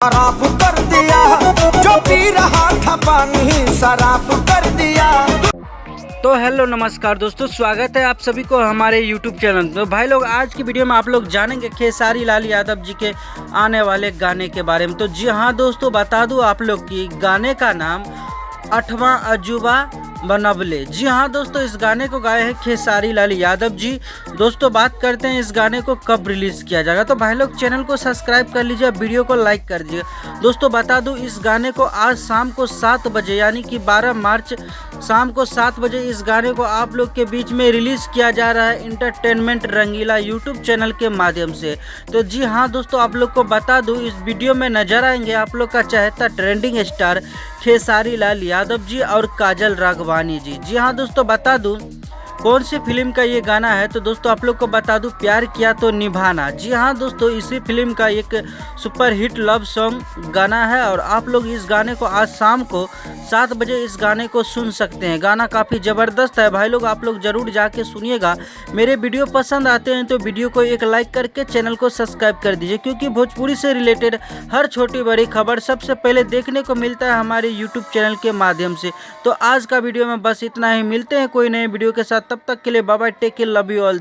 शराब कर दिया, जो पी रहा था पानी शराब कर दिया। तो हेलो नमस्कार दोस्तों, स्वागत है आप सभी को हमारे YouTube चैनल में। तो भाई लोग, आज की वीडियो में आप लोग जानेंगे खेसारी लाल यादव जी के आने वाले गाने के बारे में। तो जी हाँ दोस्तों, बता दूं आप लोग कि गाने का नाम 8वां अजूबा बनबले। जी हाँ दोस्तों, इस गाने को गाए हैं खेसारी लाल यादव जी। दोस्तों बात करते हैं इस गाने को कब रिलीज़ किया जाएगा। तो भाई लोग चैनल को सब्सक्राइब कर लीजिए, वीडियो को लाइक कर दीजिए। दोस्तों बता दूं, इस गाने को आज शाम को 7 बजे यानी कि 12 मार्च शाम को 7 बजे इस गाने को आप लोग के बीच में रिलीज़ किया जा रहा है इंटरटेनमेंट रंगीला यूट्यूब चैनल के माध्यम से। तो जी हाँ दोस्तों, आप लोग को बता दूं, इस वीडियो में नजर आएंगे आप लोग का चहेता ट्रेंडिंग स्टार खेसारी लाल यादव जी और काजल राघवानी जी। जी हाँ दोस्तों, बता दूं कौन सी फिल्म का ये गाना है। तो दोस्तों आप लोग को बता दूं, प्यार किया तो निभाना। जी हाँ दोस्तों, इसी फिल्म का एक सुपर हिट लव सॉन्ग गाना है और आप लोग इस गाने को आज शाम को 7 बजे इस गाने को सुन सकते हैं। गाना काफ़ी ज़बरदस्त है भाई लोग, आप लोग ज़रूर जाके सुनिएगा। मेरे वीडियो पसंद आते हैं तो वीडियो को एक लाइक करके चैनल को सब्सक्राइब कर दीजिए, क्योंकि भोजपुरी से रिलेटेड हर छोटी बड़ी खबर सबसे पहले देखने को मिलता है हमारे यूट्यूब चैनल के माध्यम से। तो आज का वीडियो में बस इतना ही, मिलते हैं कोई नए वीडियो के साथ। तब तक के लिए bye bye, take care, love you all.